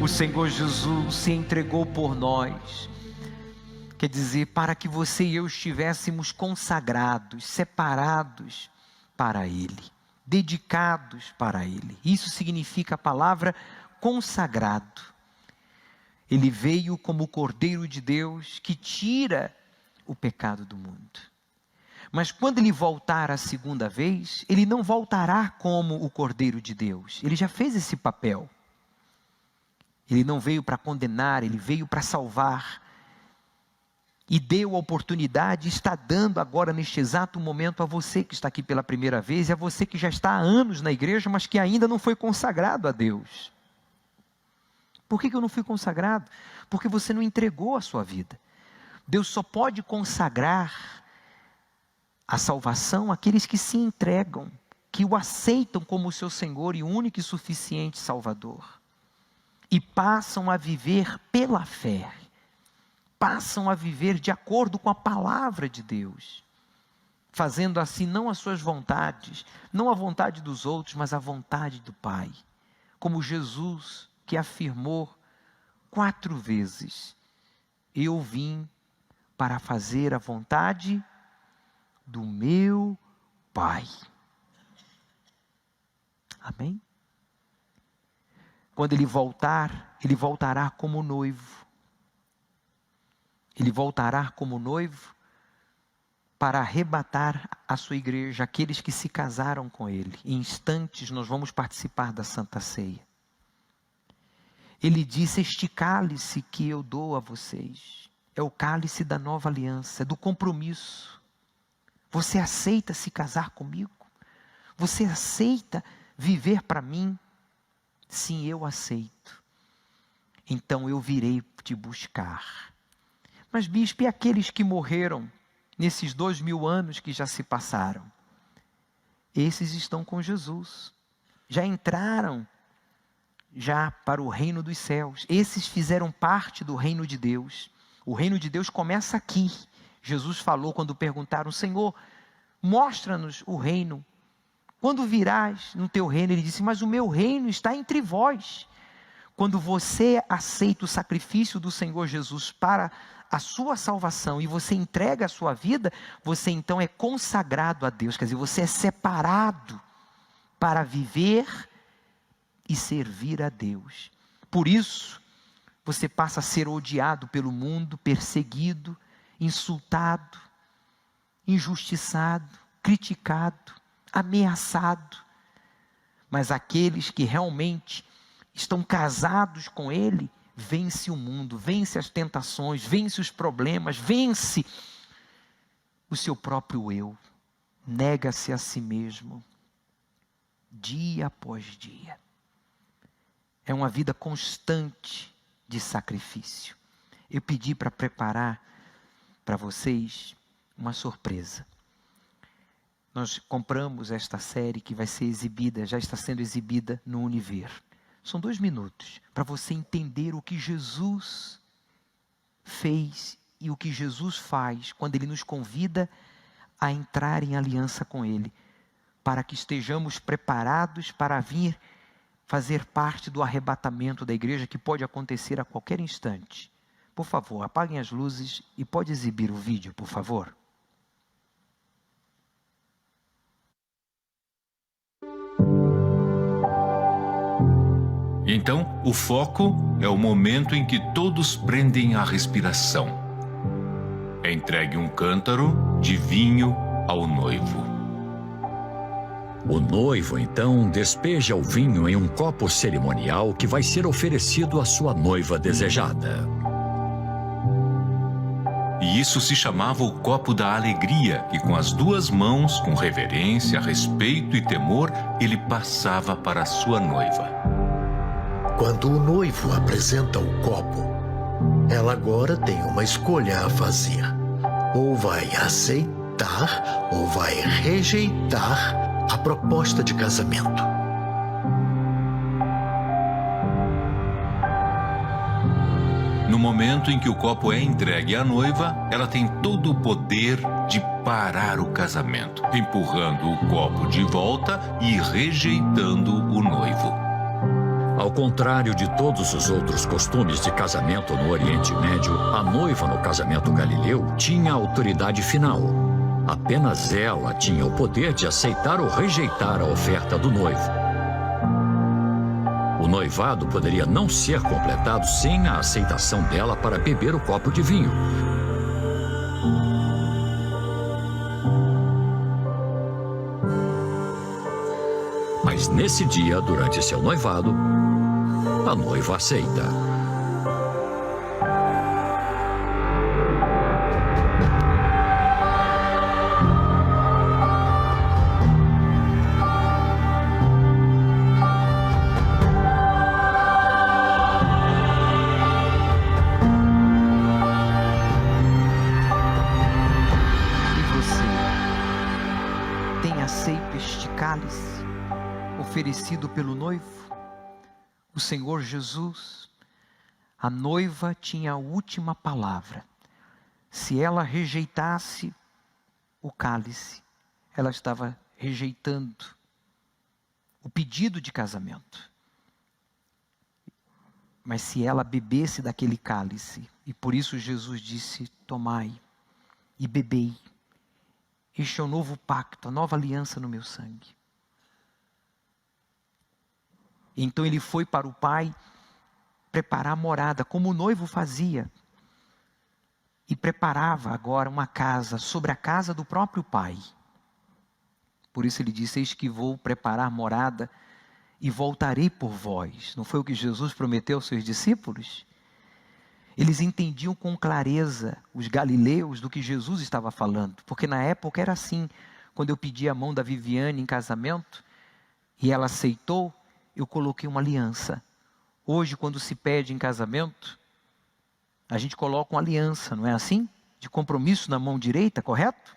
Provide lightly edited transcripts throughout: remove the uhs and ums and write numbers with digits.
O Senhor Jesus se entregou por nós. Quer dizer, para que você e eu estivéssemos consagrados, separados para Ele, dedicados para Ele. Isso significa a palavra consagrado. Ele veio como o Cordeiro de Deus que tira o pecado do mundo. Mas quando Ele voltar a segunda vez, Ele não voltará como o Cordeiro de Deus. Ele já fez esse papel. Ele não veio para condenar, Ele veio para salvar. E deu a oportunidade, está dando agora neste exato momento a você que está aqui pela primeira vez, e a você que já está há anos na igreja, mas que ainda não foi consagrado a Deus. Por que eu não fui consagrado? Porque você não entregou a sua vida. Deus só pode consagrar a salvação àqueles que se entregam, que o aceitam como seu Senhor e único e suficiente Salvador. E passam a viver pela fé. Passam a viver de acordo com a palavra de Deus. Fazendo assim não as suas vontades, não a vontade dos outros, mas a vontade do Pai. Como Jesus, que afirmou 4 vezes: eu vim para fazer a vontade do meu Pai. Amém? Quando Ele voltar, Ele voltará como noivo. Ele voltará como noivo para arrebatar a sua igreja, aqueles que se casaram com Ele. Em instantes nós vamos participar da Santa Ceia. Ele disse: este cálice que eu dou a vocês é o cálice da nova aliança, é do compromisso. Você aceita se casar comigo? Você aceita viver para mim? Sim, eu aceito. Então eu virei te buscar. Mas bispo, e aqueles que morreram nesses 2000 anos que já se passaram? Esses estão com Jesus. Já entraram já para o reino dos céus. Esses fizeram parte do reino de Deus. O reino de Deus começa aqui. Jesus falou quando perguntaram: Senhor, mostra-nos o reino. Quando virás no teu reino? Ele disse: mas o meu reino está entre vós. Quando você aceita o sacrifício do Senhor Jesus para a sua salvação e você entrega a sua vida, você então é consagrado a Deus. Quer dizer, você é separado para viver e servir a Deus. Por isso, você passa a ser odiado pelo mundo, perseguido, insultado, injustiçado, criticado, ameaçado. Mas aqueles que realmente estão casados com Ele, vence o mundo, vence as tentações, vence os problemas, vence o seu próprio eu, nega-se a si mesmo, dia após dia. É uma vida constante de sacrifício. Eu pedi para preparar para vocês uma surpresa. Nós compramos esta série que vai ser exibida, já está sendo exibida no Univer. São 2 minutos para você entender o que Jesus fez e o que Jesus faz quando Ele nos convida a entrar em aliança com Ele, para que estejamos preparados para vir fazer parte do arrebatamento da igreja, que pode acontecer a qualquer instante. Por favor, apaguem as luzes e pode exibir o vídeo, por favor. Então, o foco é o momento em que todos prendem a respiração. É entregue um cântaro de vinho ao noivo. O noivo, então, despeja o vinho em um copo cerimonial que vai ser oferecido à sua noiva desejada. E isso se chamava o copo da alegria, que com as 2 mãos, com reverência, respeito e temor, ele passava para a sua noiva. Quando o noivo apresenta o copo, ela agora tem uma escolha a fazer. Ou vai aceitar, ou vai rejeitar a proposta de casamento. No momento em que o copo é entregue à noiva, ela tem todo o poder de parar o casamento, empurrando o copo de volta e rejeitando o noivo. Ao contrário de todos os outros costumes de casamento no Oriente Médio, a noiva no casamento galileu tinha autoridade final. Apenas ela tinha o poder de aceitar ou rejeitar a oferta do noivo. O noivado poderia não ser completado sem a aceitação dela para beber o copo de vinho. Mas nesse dia, durante seu noivado, a noiva aceita. E você tem aceito este cálice oferecido pelo noivo? O Senhor Jesus? A noiva tinha a última palavra. Se ela rejeitasse o cálice, ela estava rejeitando o pedido de casamento. Mas se ela bebesse daquele cálice, e por isso Jesus disse: tomai e bebei, este é o novo pacto, a nova aliança no meu sangue. Então ele foi para o pai preparar a morada, como o noivo fazia. E preparava agora uma casa sobre a casa do próprio pai. Por isso ele disse: eis que vou preparar morada e voltarei por vós. Não foi o que Jesus prometeu aos seus discípulos? Eles entendiam com clareza, os galileus, do que Jesus estava falando. Porque na época era assim. Quando eu pedi a mão da Viviane em casamento, e ela aceitou, eu coloquei uma aliança. Hoje, quando se pede em casamento, a gente coloca uma aliança, não é assim? De compromisso na mão direita, correto?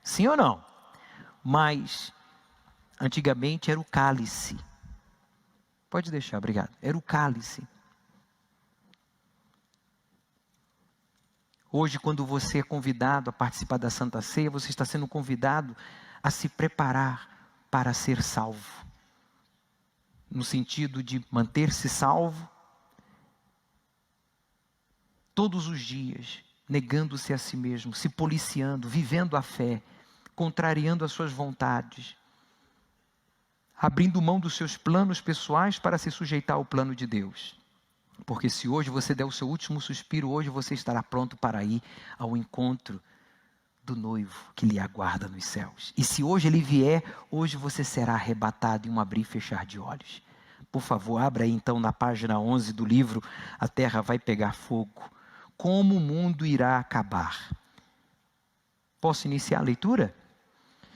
Sim ou não? Mas, antigamente era o cálice. Pode deixar, obrigado. Era o cálice. Hoje, quando você é convidado a participar da Santa Ceia, você está sendo convidado a se preparar para ser salvo. No sentido de manter-se salvo todos os dias, negando-se a si mesmo, se policiando, vivendo a fé, contrariando as suas vontades, abrindo mão dos seus planos pessoais para se sujeitar ao plano de Deus. Porque se hoje você der o seu último suspiro, hoje você estará pronto para ir ao encontro do noivo que lhe aguarda nos céus. E se hoje ele vier, hoje você será arrebatado em um abrir e fechar de olhos. Por favor, abra aí então na página 11 do livro A Terra Vai Pegar Fogo. Como o mundo irá acabar? Posso iniciar a leitura?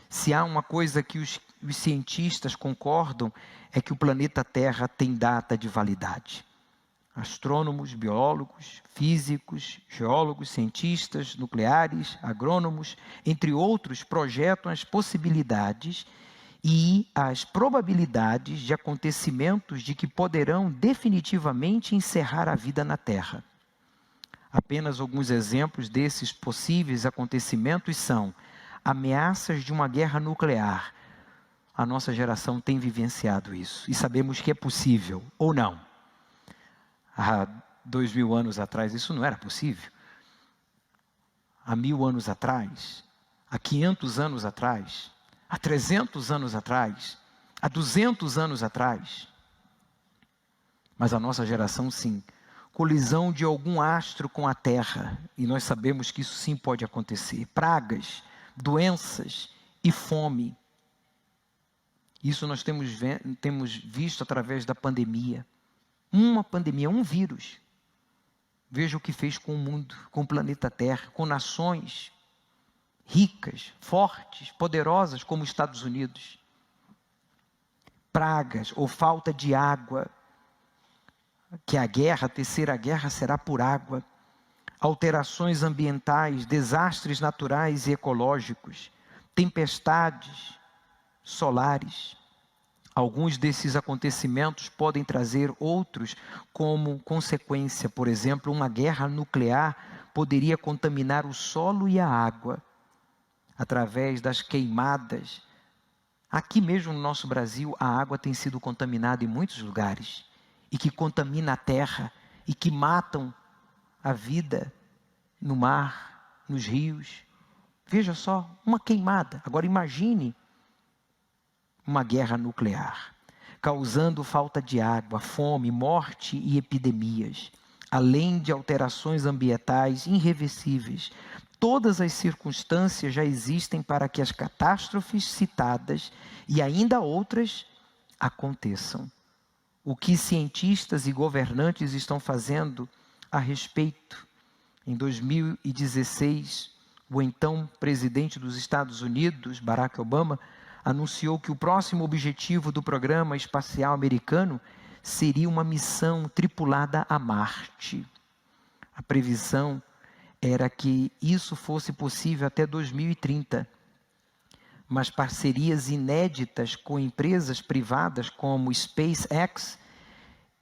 Se há uma coisa que os cientistas concordam, é que o planeta Terra tem data de validade. Astrônomos, biólogos, físicos, geólogos, cientistas nucleares, agrônomos, entre outros, projetam as possibilidades e as probabilidades de acontecimentos de que poderão definitivamente encerrar a vida na Terra. Apenas alguns exemplos desses possíveis acontecimentos são ameaças de uma guerra nuclear. A nossa geração tem vivenciado isso e sabemos que é possível, ou não. Há 2000 anos atrás isso não era possível. Há 1000 anos atrás, há 500 anos atrás, há 300 anos atrás, há 200 anos atrás. Mas a nossa geração sim, colisão de algum astro com a Terra, e nós sabemos que isso sim pode acontecer. Pragas, doenças e fome. Isso nós temos visto através da pandemia. Uma pandemia, um vírus. Veja o que fez com o mundo, com o planeta Terra, com nações ricas, fortes, poderosas como os Estados Unidos. Pragas ou falta de água, que a terceira guerra será por água. Alterações ambientais, desastres naturais e ecológicos, tempestades solares. Alguns desses acontecimentos podem trazer outros como consequência. Por exemplo, uma guerra nuclear poderia contaminar o solo e a água através das queimadas. Aqui mesmo no nosso Brasil, a água tem sido contaminada em muitos lugares. e que contamina a terra e que matam a vida no mar, nos rios. Veja só, uma queimada. Agora imagine uma guerra nuclear, causando falta de água, fome, morte e epidemias, além de alterações ambientais irreversíveis. Todas as circunstâncias já existem para que as catástrofes citadas e ainda outras aconteçam. O que cientistas e governantes estão fazendo a respeito? Em 2016, o então presidente dos Estados Unidos, Barack Obama, anunciou que o próximo objetivo do programa espacial americano seria uma missão tripulada a Marte. A previsão era que isso fosse possível até 2030. Mas parcerias inéditas com empresas privadas como SpaceX,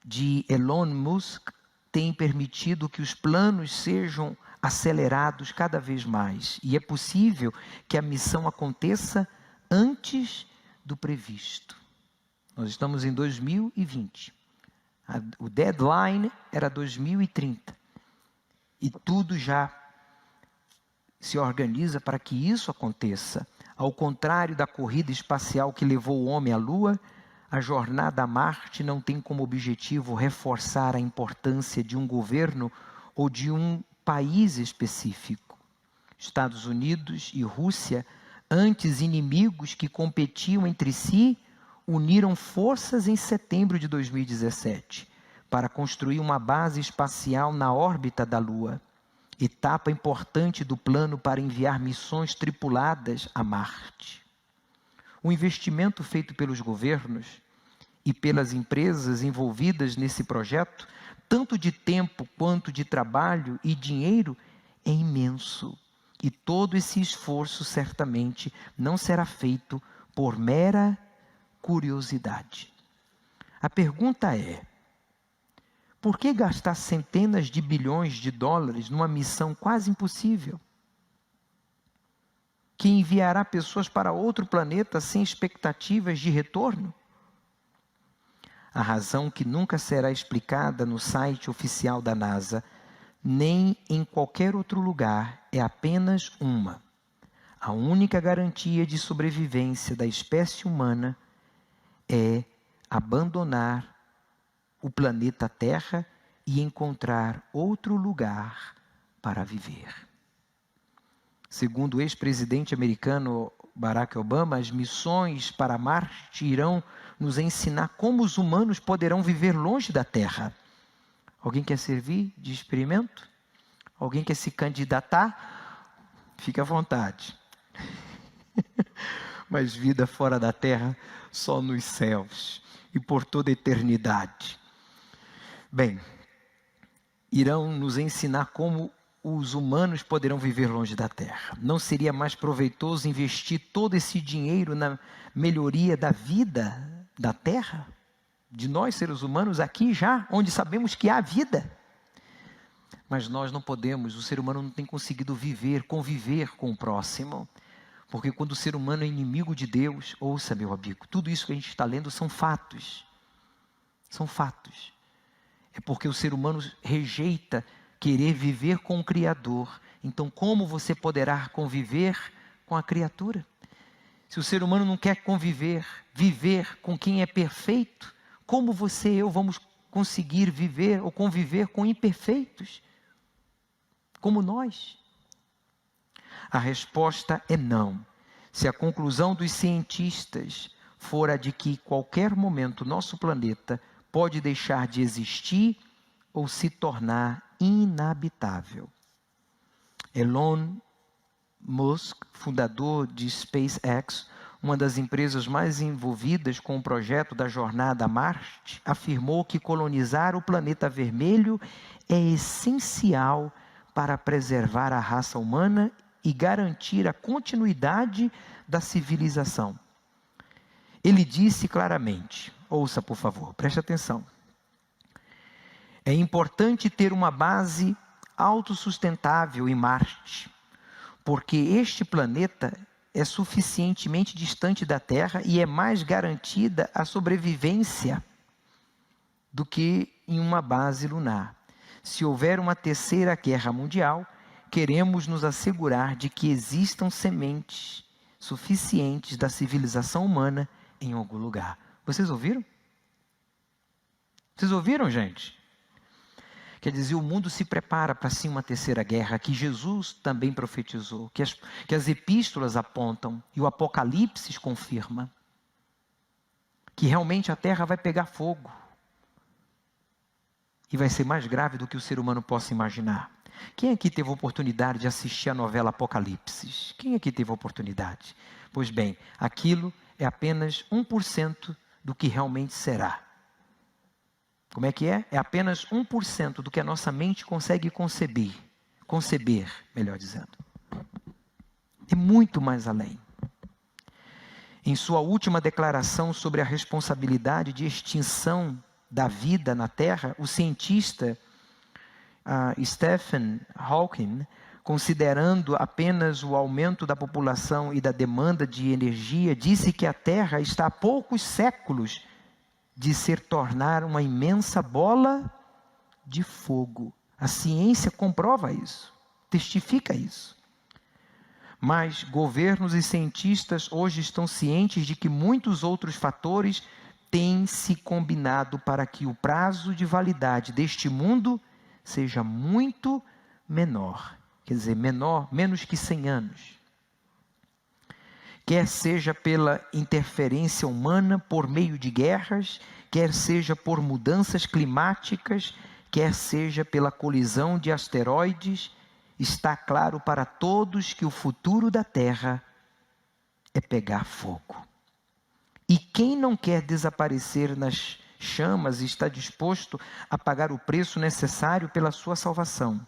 de Elon Musk, têm permitido que os planos sejam acelerados cada vez mais. E é possível que a missão aconteça antes do previsto. Nós estamos em 2020. O deadline era 2030. E tudo já se organiza para que isso aconteça. Ao contrário da corrida espacial que levou o homem à Lua, a jornada a Marte não tem como objetivo reforçar a importância de um governo ou de um país específico. Estados Unidos e Rússia, antes inimigos que competiam entre si, uniram forças em setembro de 2017 para construir uma base espacial na órbita da Lua, etapa importante do plano para enviar missões tripuladas a Marte. O investimento feito pelos governos e pelas empresas envolvidas nesse projeto, tanto de tempo quanto de trabalho e dinheiro, é imenso. E todo esse esforço certamente não será feito por mera curiosidade. A pergunta é: por que gastar centenas de bilhões de dólares numa missão quase impossível, que enviará pessoas para outro planeta sem expectativas de retorno? A razão que nunca será explicada no site oficial da NASA, nem em qualquer outro lugar, é apenas uma: a única garantia de sobrevivência da espécie humana é abandonar o planeta Terra e encontrar outro lugar para viver. Segundo o ex-presidente americano Barack Obama, as missões para Marte irão nos ensinar como os humanos poderão viver longe da Terra. Alguém quer servir de experimento? Alguém quer se candidatar? Fique à vontade. Mas vida fora da Terra, só nos céus e por toda a eternidade. Bem, irão nos ensinar como os humanos poderão viver longe da Terra. Não seria mais proveitoso investir todo esse dinheiro na melhoria da vida da Terra? De nós, seres humanos, aqui já, onde sabemos que há vida. Mas nós não podemos, o ser humano não tem conseguido conviver com o próximo. Porque quando o ser humano é inimigo de Deus, ouça, meu amigo, tudo isso que a gente está lendo são fatos. São fatos. É porque o ser humano rejeita querer viver com o Criador. Então, como você poderá conviver com a criatura? Se o ser humano não quer viver com quem é perfeito, como você e eu vamos conseguir viver ou conviver com imperfeitos? Como nós? A resposta é não. Se a conclusão dos cientistas for a de que, em qualquer momento, nosso planeta pode deixar de existir ou se tornar inabitável. Elon Musk, fundador de SpaceX, uma das empresas mais envolvidas com o projeto da jornada a Marte, afirmou que colonizar o planeta vermelho é essencial para preservar a raça humana e garantir a continuidade da civilização. Ele disse claramente, ouça por favor, preste atenção: é importante ter uma base autossustentável em Marte, porque este planeta é suficientemente distante da Terra e é mais garantida a sobrevivência. do que em uma base lunar. Se houver uma terceira guerra mundial, queremos nos assegurar de que existam sementes suficientes da civilização humana em algum lugar. Vocês ouviram? Vocês ouviram, gente? Quer dizer, o mundo se prepara para sim uma terceira guerra, que Jesus também profetizou, que as epístolas apontam e o Apocalipse confirma, que realmente a terra vai pegar fogo e vai ser mais grave do que o ser humano possa imaginar. Quem aqui teve a oportunidade de assistir a novela Apocalipse? Quem aqui teve a oportunidade? Pois bem, aquilo é apenas 1% do que realmente será. Como é que é? É apenas 1% do que a nossa mente consegue conceber, melhor dizendo. É muito mais além. Em sua última declaração sobre a responsabilidade de extinção da vida na Terra, o cientista Stephen Hawking, considerando apenas o aumento da população e da demanda de energia, disse que a Terra está a poucos séculos de se tornar uma imensa bola de fogo. A ciência comprova isso, testifica isso. Mas governos e cientistas hoje estão cientes de que muitos outros fatores têm se combinado para que o prazo de validade deste mundo seja muito menor. Quer dizer, menos que 100 anos. Quer seja pela interferência humana por meio de guerras, quer seja por mudanças climáticas, quer seja pela colisão de asteroides, está claro para todos que o futuro da Terra é pegar fogo. E quem não quer desaparecer nas chamas está disposto a pagar o preço necessário pela sua salvação.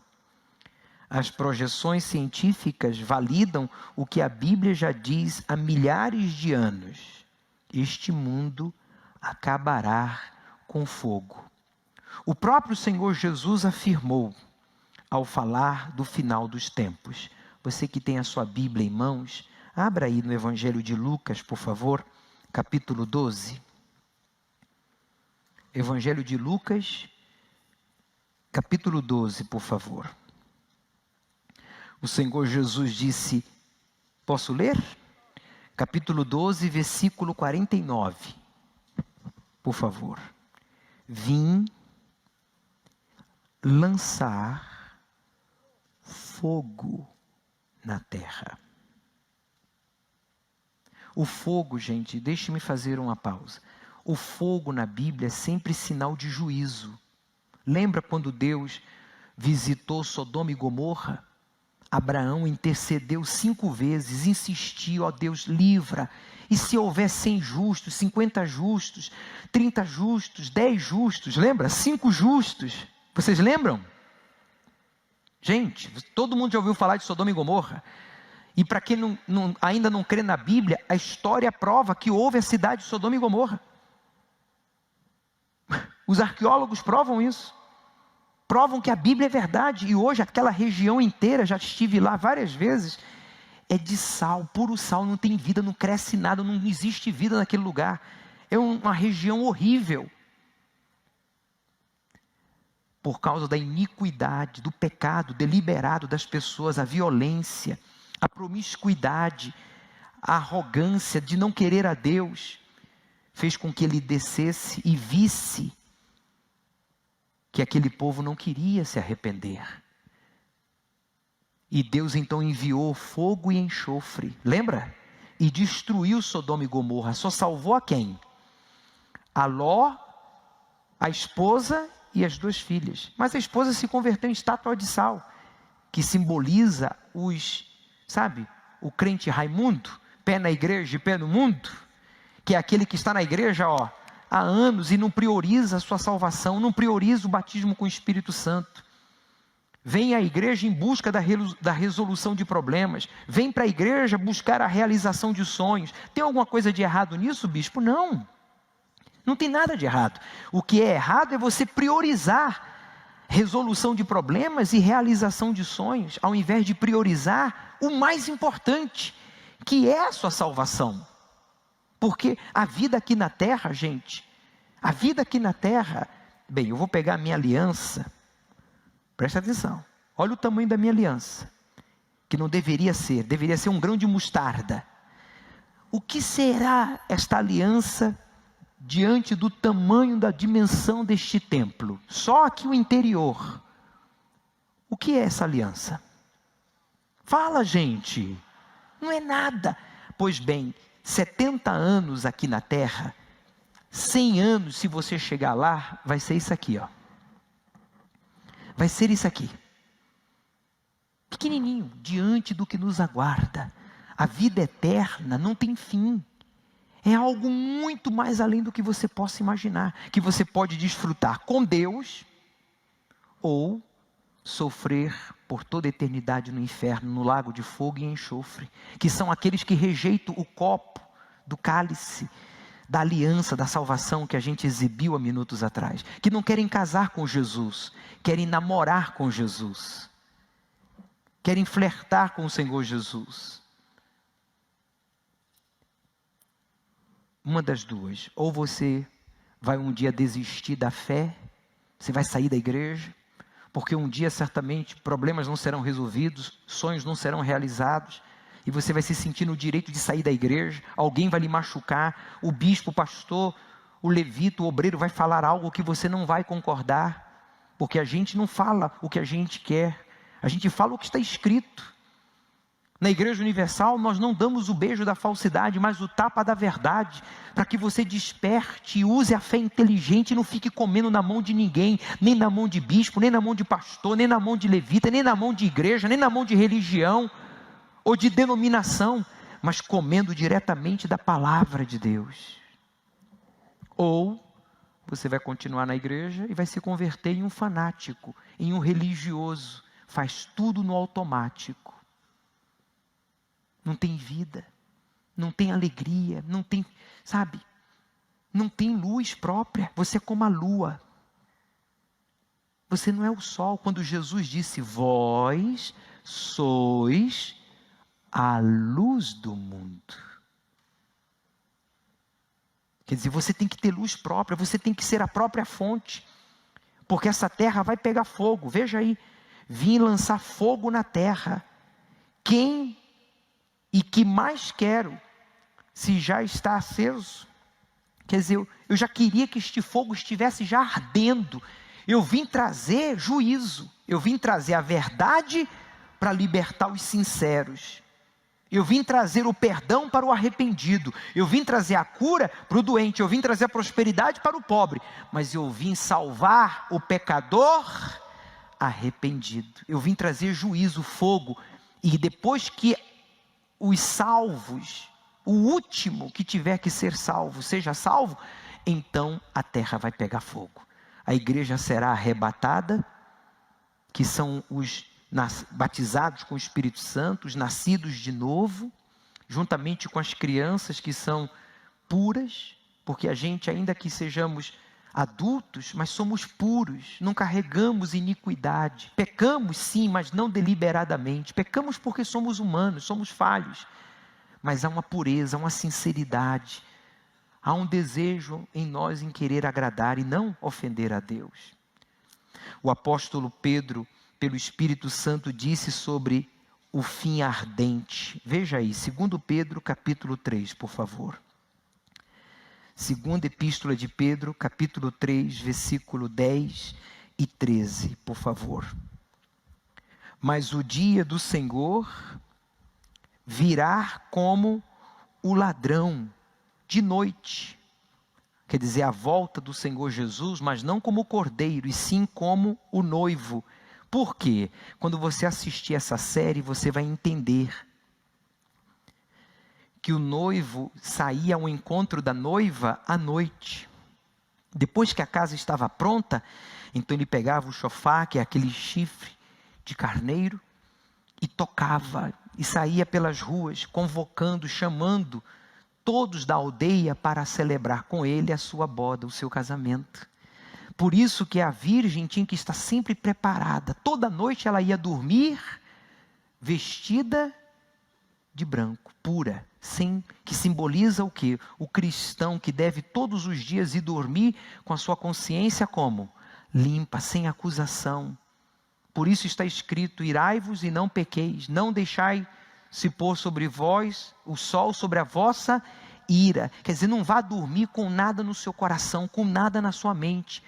As projeções científicas validam o que a Bíblia já diz há milhares de anos. Este mundo acabará com fogo. O próprio Senhor Jesus afirmou, ao falar do final dos tempos. Você que tem a sua Bíblia em mãos, abra aí no Evangelho de Lucas, por favor, capítulo 12. Evangelho de Lucas, capítulo 12, por favor. O Senhor Jesus disse, posso ler? Capítulo 12, versículo 49. Por favor. Vim lançar fogo na terra. O fogo, gente, deixe-me fazer uma pausa. O fogo na Bíblia é sempre sinal de juízo. Lembra quando Deus visitou Sodoma e Gomorra? Abraão intercedeu 5 vezes, insistiu, ó Deus, livra. E se houver 100 justos, 50 justos, 30 justos, 10 justos, lembra? 5 justos. Vocês lembram? Gente, todo mundo já ouviu falar de Sodoma e Gomorra. E para quem ainda não crê na Bíblia, a história prova que houve a cidade de Sodoma e Gomorra. Os arqueólogos provam isso. Provam que a Bíblia é verdade. E hoje aquela região inteira, já estive lá várias vezes, é de sal, puro sal, não tem vida, não cresce nada, não existe vida naquele lugar. É uma região horrível. Por causa da iniquidade, do pecado deliberado das pessoas, a violência, a promiscuidade, a arrogância de não querer a Deus, fez com que ele descesse e visse que aquele povo não queria se arrepender. E Deus então enviou fogo e enxofre, lembra? E destruiu Sodoma e Gomorra. Só salvou a quem? A Ló, a esposa e as 2 filhas. Mas a esposa se converteu em estátua de sal, que simboliza o crente Raimundo, pé na igreja e pé no mundo, que é aquele que está na igreja, há anos e não prioriza a sua salvação, não prioriza o batismo com o Espírito Santo. Vem à igreja em busca da resolução de problemas, vem para a igreja buscar a realização de sonhos. Tem alguma coisa de errado nisso, bispo? Não, não tem nada de errado. O que é errado é você priorizar resolução de problemas e realização de sonhos, ao invés de priorizar o mais importante, que é a sua salvação. Porque a vida aqui na terra, gente, a vida aqui na terra Bem, eu vou pegar a minha aliança, presta atenção, olha o tamanho da minha aliança, que não deveria ser um grão de mostarda. O que será esta aliança diante do tamanho da dimensão deste templo? Só aqui o interior. O que é essa aliança? Fala, gente. Não é nada. Pois bem, 70 anos aqui na terra, 100 anos, se você chegar lá, vai ser isso aqui, ó. Vai ser isso aqui. Pequenininho, diante do que nos aguarda. A vida eterna não tem fim. É algo muito mais além do que você possa imaginar, que você pode desfrutar com Deus, ou sofrer por toda a eternidade no inferno, no lago de fogo e enxofre, que são aqueles que rejeitam o copo do cálice, da aliança, da salvação que a gente exibiu há minutos atrás, que não querem casar com Jesus, querem namorar com Jesus, querem flertar com o Senhor Jesus. Uma das duas, ou você vai um dia desistir da fé, você vai sair da igreja, porque um dia certamente problemas não serão resolvidos, sonhos não serão realizados, e você vai se sentir no direito de sair da igreja, alguém vai lhe machucar, o bispo, o pastor, o levita, o obreiro vai falar algo que você não vai concordar, porque a gente não fala o que a gente quer, a gente fala o que está escrito. Na Igreja Universal nós não damos o beijo da falsidade, mas o tapa da verdade, para que você desperte e use a fé inteligente e não fique comendo na mão de ninguém, nem na mão de bispo, nem na mão de pastor, nem na mão de levita, nem na mão de igreja, nem na mão de religião ou de denominação, mas comendo diretamente da palavra de Deus. Ou você vai continuar na igreja e vai se converter em um fanático, em um religioso, faz tudo no automático. Não tem vida, não tem alegria, não tem, sabe, não tem luz própria, você é como a lua, você não é o sol. Quando Jesus disse, vós sois a luz do mundo, quer dizer, você tem que ter luz própria, você tem que ser a própria fonte, porque essa terra vai pegar fogo. Veja aí, vim lançar fogo na terra, quem e que mais quero, se já está aceso? Quer dizer, eu já queria que este fogo estivesse já ardendo. Eu vim trazer juízo, eu vim trazer a verdade para libertar os sinceros, eu vim trazer o perdão para o arrependido, eu vim trazer a cura para o doente, eu vim trazer a prosperidade para o pobre, mas eu vim salvar o pecador arrependido, eu vim trazer juízo, fogo, e depois que os salvos, o último que tiver que ser salvo, seja salvo, então a terra vai pegar fogo. A igreja será arrebatada, que são os batizados com o Espírito Santo, os nascidos de novo, juntamente com as crianças que são puras, porque a gente, ainda que sejamos adultos, mas somos puros, não carregamos iniquidade, pecamos sim, mas não deliberadamente, pecamos porque somos humanos, somos falhos, mas há uma pureza, há uma sinceridade, há um desejo em nós em querer agradar e não ofender a Deus. O apóstolo Pedro, pelo Espírito Santo, disse sobre o fim ardente. Veja aí, 2 Pedro capítulo 3, por favor. Segunda Epístola de Pedro, capítulo 3, versículo 10 e 13, por favor. Mas o dia do Senhor virá como o ladrão de noite. Quer dizer, a volta do Senhor Jesus, mas não como o cordeiro, e sim como o noivo. Por quê? Quando você assistir essa série, você vai entender que o noivo saía ao encontro da noiva à noite. Depois que a casa estava pronta, então ele pegava o chofar, que é aquele chifre de carneiro, e tocava, e saía pelas ruas, convocando, chamando todos da aldeia para celebrar com ele a sua boda, o seu casamento. Por isso que a virgem tinha que estar sempre preparada. Toda noite ela ia dormir vestida de branco, pura, que simboliza o quê? O cristão que deve todos os dias ir dormir com a sua consciência como? limpa, sem acusação. Por isso está escrito: irai-vos e não pequeis, não deixai se pôr sobre vós o sol sobre a vossa ira. Quer dizer, não vá dormir com nada no seu coração, com nada na sua mente.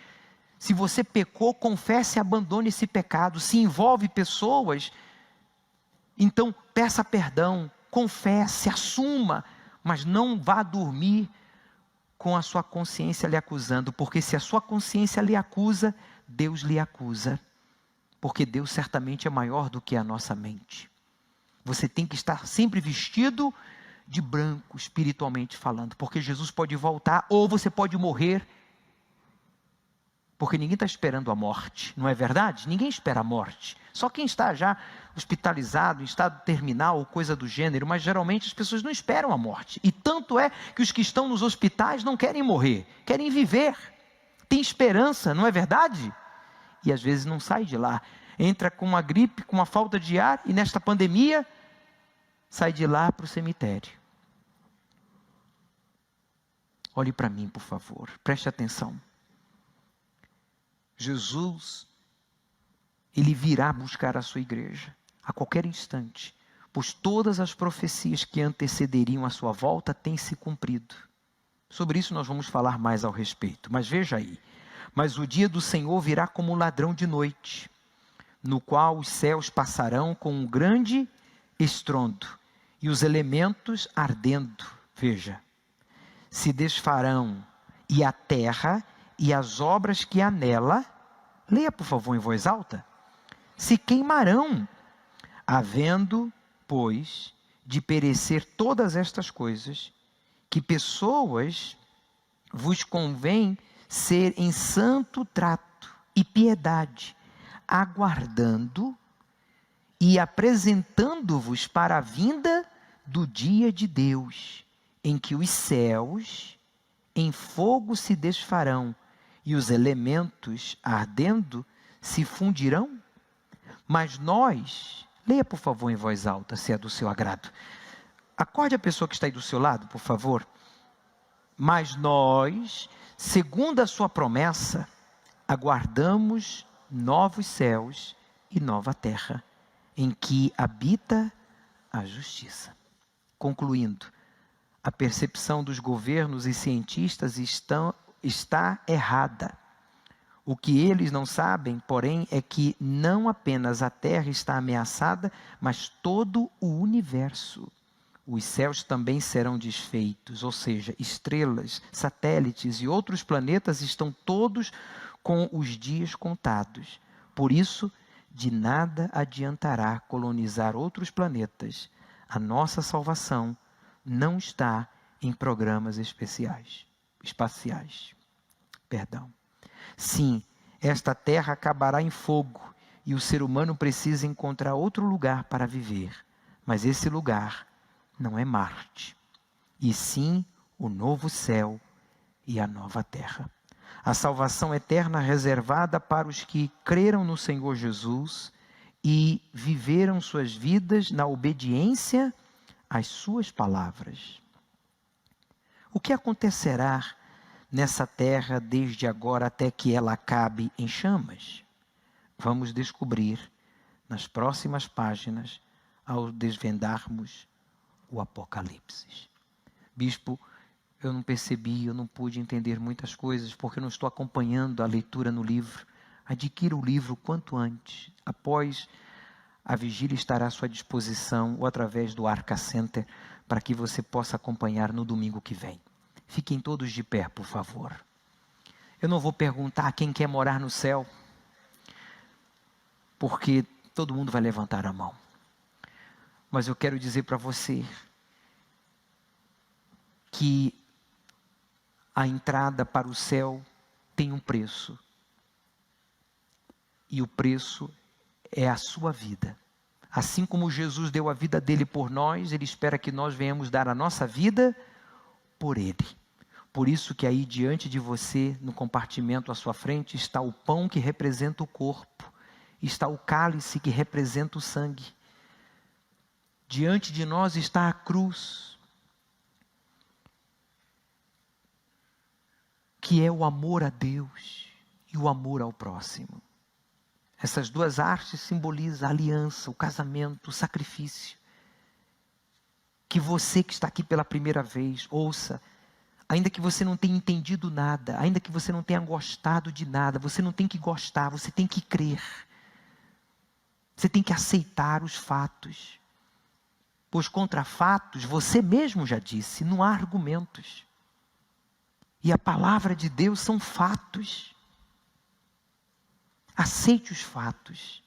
Se você pecou, confesse e abandone esse pecado. Se envolve pessoas, então peça perdão, confesse, assuma, mas não vá dormir com a sua consciência lhe acusando, porque se a sua consciência lhe acusa, Deus lhe acusa, porque Deus certamente é maior do que a nossa mente. Você tem que estar sempre vestido de branco, espiritualmente falando, porque Jesus pode voltar, ou você pode morrer, porque ninguém está esperando a morte, não é verdade? Ninguém espera a morte, só quem está já hospitalizado, em estado terminal ou coisa do gênero, mas geralmente as pessoas não esperam a morte, e tanto é que os que estão nos hospitais não querem morrer, querem viver, tem esperança, não é verdade? E às vezes não sai de lá, entra com uma gripe, com uma falta de ar, e nesta pandemia, sai de lá para o cemitério. Olhe para mim, por favor, preste atenção. Jesus, Ele virá buscar a sua igreja, a qualquer instante, pois todas as profecias que antecederiam a sua volta têm se cumprido. Sobre isso nós vamos falar mais ao respeito, mas veja aí. Mas o dia do Senhor virá como um ladrão de noite, no qual os céus passarão com um grande estrondo, e os elementos ardendo, veja, se desfarão, e a terra e as obras que há nela, leia por favor em voz alta, se queimarão, havendo, pois, de perecer todas estas coisas, que pessoas vos convém ser em santo trato e piedade, aguardando e apresentando-vos para a vinda do dia de Deus, em que os céus em fogo se desfarão e os elementos ardendo se fundirão. Mas nós, leia por favor em voz alta, se é do seu agrado. Acorde a pessoa que está aí do seu lado, por favor. Mas nós, segundo a sua promessa, aguardamos novos céus e nova terra, em que habita a justiça. Concluindo, a percepção dos governos e cientistas está errada. O que eles não sabem, porém, é que não apenas a Terra está ameaçada, mas todo o universo. Os céus também serão desfeitos, ou seja, estrelas, satélites e outros planetas estão todos com os dias contados. Por isso, de nada adiantará colonizar outros planetas. A nossa salvação não está em programas espaciais. Sim, esta terra acabará em fogo e o ser humano precisa encontrar outro lugar para viver. Mas esse lugar não é Marte, e sim o novo céu e a nova terra. A salvação eterna reservada para os que creram no Senhor Jesus e viveram suas vidas na obediência às suas palavras. O que acontecerá nessa terra desde agora até que ela acabe em chamas? Vamos descobrir nas próximas páginas ao desvendarmos o Apocalipse. Bispo, eu não percebi, eu não pude entender muitas coisas porque eu não estou acompanhando a leitura no livro. Adquira o livro quanto antes. Após a vigília estará à sua disposição ou através do Arca Center para que você possa acompanhar no domingo que vem. Fiquem todos de pé, por favor. Eu não vou perguntar quem quer morar no céu, porque todo mundo vai levantar a mão. Mas eu quero dizer para você que a entrada para o céu tem um preço. E o preço é a sua vida. Assim como Jesus deu a vida dele por nós, ele espera que nós venhamos dar a nossa vida por ele. Por isso que aí diante de você, no compartimento à sua frente, está o pão que representa o corpo, está o cálice que representa o sangue. Diante de nós está a cruz, que é o amor a Deus e o amor ao próximo. Essas duas artes simbolizam a aliança, o casamento, o sacrifício. Que você que está aqui pela primeira vez, ouça, ainda que você não tenha entendido nada, ainda que você não tenha gostado de nada, você não tem que gostar, você tem que crer. Você tem que aceitar os fatos. Pois contra fatos, você mesmo já disse, não há argumentos. E a palavra de Deus são fatos. Aceite os fatos.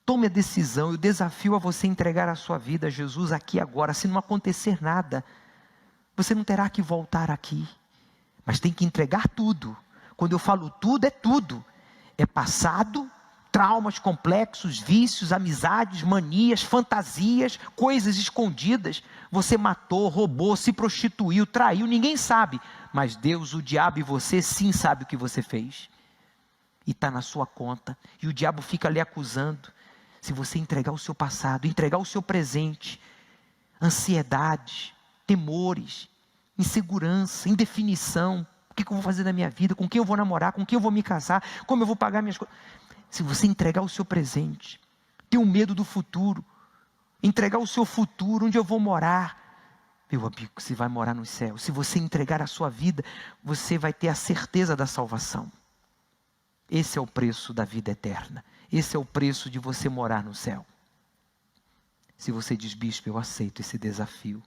Tome a decisão, eu desafio a você entregar a sua vida a Jesus aqui agora. Se não acontecer nada, você não terá que voltar aqui. Mas tem que entregar tudo. Quando eu falo tudo, é tudo. É passado, traumas complexos, vícios, amizades, manias, fantasias, coisas escondidas. Você matou, roubou, se prostituiu, traiu, ninguém sabe. Mas Deus, o diabo e você sim sabe o que você fez. E está na sua conta. E o diabo fica ali acusando. Se você entregar o seu passado, entregar o seu presente, ansiedade, temores, insegurança, indefinição. O que eu vou fazer da minha vida? Com quem eu vou namorar? Com quem eu vou me casar? Como eu vou pagar minhas coisas? Se você entregar o seu presente, ter um medo do futuro, entregar o seu futuro, onde eu vou morar, meu amigo, você vai morar no céu. Se você entregar a sua vida, você vai ter a certeza da salvação. Esse é o preço da vida eterna. Esse é o preço de você morar no céu. Se você diz, bispo, eu aceito esse desafio.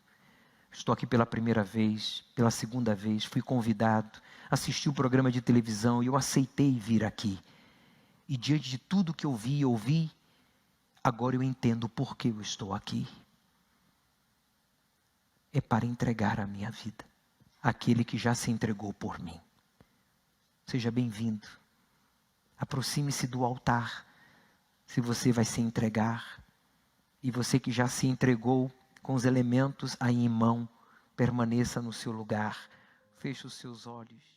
Estou aqui pela primeira vez, pela segunda vez, fui convidado, assisti o programa de televisão e eu aceitei vir aqui. E diante de tudo que eu vi e ouvi, agora eu entendo por que eu estou aqui. É para entregar a minha vida àquele que já se entregou por mim. Seja bem-vindo. Aproxime-se do altar, se você vai se entregar. E você que já se entregou com os elementos aí em mão, permaneça no seu lugar. Feche os seus olhos.